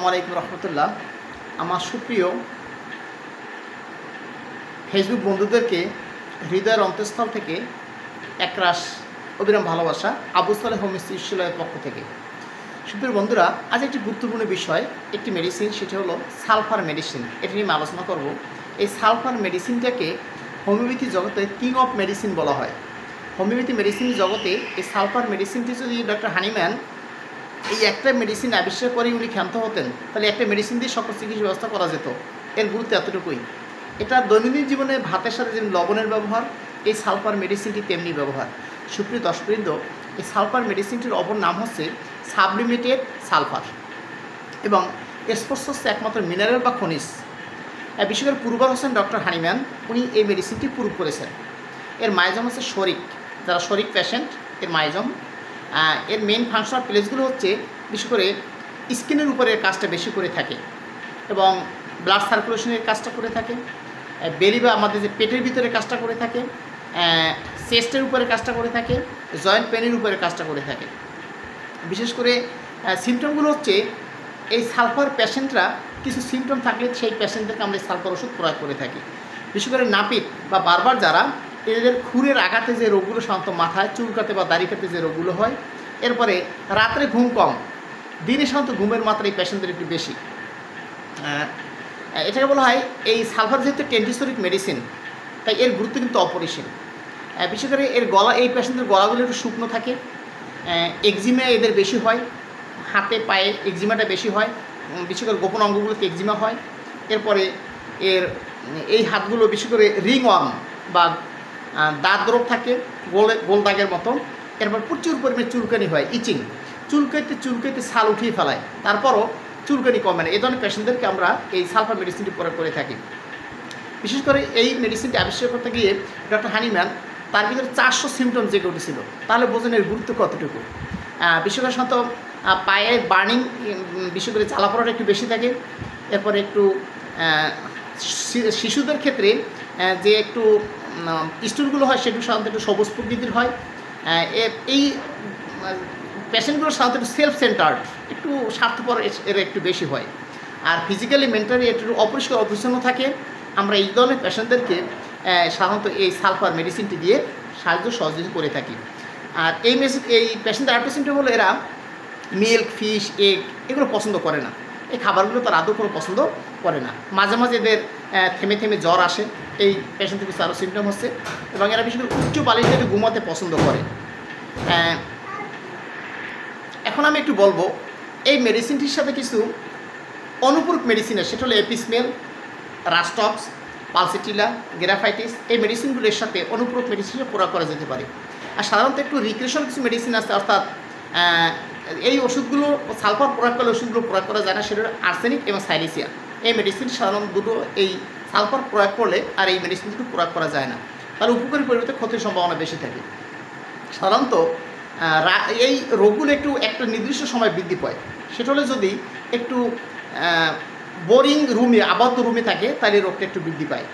আসসালামু আলাইকুম রহমতুল্লাহ। আমার সুপ্রিয় ফেসবুক বন্ধুদেরকে হৃদয়ের অন্তঃস্থল থেকে একরাশ অবিরাম ভালোবাসা আবু সালেহ হোম ইনস্টিটিউটের পক্ষ থেকে। সুপ্রিয় বন্ধুরা, আজ একটি গুরুত্বপূর্ণ বিষয়, একটি মেডিসিন, সেটা হলো সালফার মেডিসিন। এটা নিয়ে আমি আলোচনা করব। এই সালফার মেডিসিনটাকে হোমিওপ্যাথি জগতে কিং অফ মেডিসিন বলা হয়। হোমিওপ্যাথি মেডিসিন জগতে এই সালফার মেডিসিনটি যদি ডক্টর হানিম্যান এই একটা মেডিসিন আবিষ্কার করে উনি ক্ষান্ত হতেন, তাহলে একটা মেডিসিন দিয়ে সকল চিকিৎসা ব্যবস্থা করা যেত। এর গুরুত্ব এতটুকুই। এটা দৈনন্দিন জীবনে ভাতের সাথে যেমন লবণের ব্যবহার, এই সালফার মেডিসিনটি তেমনি ব্যবহার। সুপ্রিয় দর্শকবৃন্দ, এই সালফার মেডিসিনটির অপর নাম হচ্ছে সাবলিমেটেড সালফার এবং এর সোর্স হচ্ছে একমাত্র মিনারেল বা খনিজ। বিশেষ করে পূর্বার হোসেন ডক্টর হানিম্যান উনি এই মেডিসিনটি প্রুভ করেছেন। এর মাইজম হচ্ছে শরিক, যারা শরিক পেশেন্ট এর মাইজম। এর মেইন ফাংশনাল প্লেসগুলো হচ্ছে বিশেষ করে স্কিনের উপরে কাজটা বেশি করে থাকে এবং ব্লাড সার্কুলেশনের কাজটা করে থাকে, বেলি বা আমাদের যে পেটের ভিতরে কাজটা করে থাকে, চেস্টের উপরে কাজটা করে থাকে, জয়েন্ট পেনের উপরে কাজটা করে থাকে। বিশেষ করে সিমটমগুলো হচ্ছে এই সালফার পেশেন্টরা কিছু সিমটম থাকলে সেই পেশেন্টদেরকে আমরা সালফার ওষুধ প্রয়োগ করে থাকি। বিশেষ করে নাপিত বা বারবার যারা এদের খুরের আঘাতে যে রোগগুলো সাধারণত মাথায় চুলকাতে বা দাড়ি কাটতে যে রোগগুলো হয়, এরপরে রাত্রে ঘুম কম, দিনে সাধারণত ঘুমের মাত্রা এই পেশেন্টদের একটু বেশি। এটাকে বলা হয় এই সালফার যেহেতু টেন্টিসরিক মেডিসিন, তাই এর গুরুত্ব কিন্তু অপরিসীম। বিশেষ করে এর গলা, এই পেশেন্টদের গলাগুলো একটু শুকনো থাকে, এক্সিমা এদের বেশি হয়, হাতে পায়ে এক্সিমাটা বেশি হয়, বিশেষ করে গোপন অঙ্গগুলোতে এক্সিমা হয়। এরপরে এই হাতগুলো বিশেষ করে রিং ওয়ার্ম বা দাঁত রোগ থাকে, গোল দাগের মতো। এরপর প্রচুর পরিমাণে চুলকানি হয়, ইচিং, চুলকাইতে ছাল উঠিয়ে ফেলায়, তারপরও চুলকানি কমে না। এই ধরনের পেশেন্টদেরকে আমরা এই সালফার মেডিসিনটি প্রয়োগ করে থাকি। বিশেষ করে এই মেডিসিনটি আবিষ্কার করতে গিয়ে ডক্টর হানিম্যান তার ভিতরে 400 সিমটম জেগে উঠেছিল। তাহলে বোঝেন এর গুরুত্ব কতটুকু। বিশেষ করে সাধারণত পায়ে বার্নিং, বিশেষ করে জ্বালা পড়াটা একটু বেশি থাকে। এরপরে একটু শিশুদের ক্ষেত্রে যে একটু স্টুলগুলো হয় সেগুলো সাধারণত একটু সবুজ প্রকৃতির হয়। এই পেশেন্টগুলো সাধারণত একটু সেলফ সেন্টার্ড, একটু স্বার্থপর এর একটু বেশি হয়। আর ফিজিক্যালি মেন্টালি একটু অপরিষ্কার অপরিচ্ছন্ন থাকে। আমরা এই ধরনের পেশেন্টদেরকে সাধারণত এই সালফার মেডিসিনটি দিয়ে সাহায্য সহযোগী করে থাকি। আর এই পেশেন্টদের আরেকটা সিমটম হলো এরা মিল্ক, ফিশ, এগ এগুলো পছন্দ করে না। এই খাবারগুলো তারা আদৌ কোনো পছন্দ করে না। মাঝে মাঝে এদের থেমে থেমে জ্বর আসে, এই পেশেন্টদের কিছু আরও সিমটম হচ্ছে। এবং এরা বিশেষ করে উচ্চ বালিশে ঘুমাতে পছন্দ করে। এখন আমি একটু বলবো এই মেডিসিনটির সাথে কিছু অনুপূরক মেডিসিন আছে, সেটা হলো এপিসমেল, রাস্টক্স, পালসেটিলা, গ্রাফাইটিস। এই মেডিসিনগুলোর সাথে অনুপূরক মেডিসিন প্রয়োগ করা যেতে পারে। আর সাধারণত একটু রিক্রেশন কিছু মেডিসিন আছে, অর্থাৎ এই ওষুধগুলো সালফার প্রয়োগ করলে ওষুধগুলো প্রয়োগ করা যায় না, সেটা আর্সেনিক এবং সাইলিসিয়া। এই মেডিসিন সাধারণত দুটো এই সালফার প্রয়োগ করলে আর এই মেডিসিন দুটো প্রয়োগ করা যায় না, তাহলে উপকারী পরিবর্তে ক্ষতির সম্ভাবনা বেশি থাকে। সাধারণত এই রোগগুলো একটু একটা নির্দিষ্ট সময় বৃদ্ধি পায়। সেটা হলে যদি একটু বোরিং রুমে, আবদ্ধ রুমে থাকে, তাহলে এই রোগটা একটু বৃদ্ধি পায়।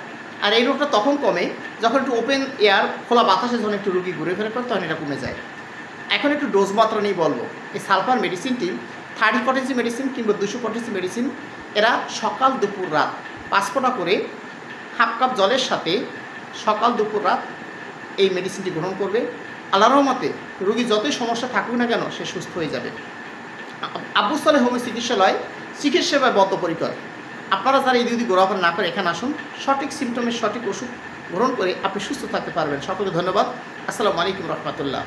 আর এই রোগটা তখন কমে যখন একটু ওপেন এয়ার, খোলা বাতাসে যখন একটু রোগী ঘুরে ফেরা করে, তখন এটা কমে যায়। এখন একটু ডোজ মাত্রা নিয়ে বলবো। এই সালফার মেডিসিনটি 30 পটেন্সি মেডিসিন কিংবা 200 পটেন্সি মেডিসিন। এরা সকাল দুপুর রাত 5 ফোঁটা করে হাফ কাপ জলের সাথে সকাল দুপুর রাত এই মেডিসিনটি গ্রহণ করবে। আল্লাহর রহমতে রোগী যতই সমস্যা থাকুক না কেন, সে সুস্থ হয়ে যাবে। আবু সালেহ হোমিও চিকিৎসালয় চিকিৎসা সেবায় বদ্ধপরিকর। আপনারা যারা এই যদি ঘোরাফেরা না করে এখানে আসুন, সঠিক সিমটমের সঠিক ওষুধ গ্রহণ করে আপনি সুস্থ থাকতে পারবেন। সকলকে ধন্যবাদ। আসসালামু আলাইকুম রহমতুল্লাহ।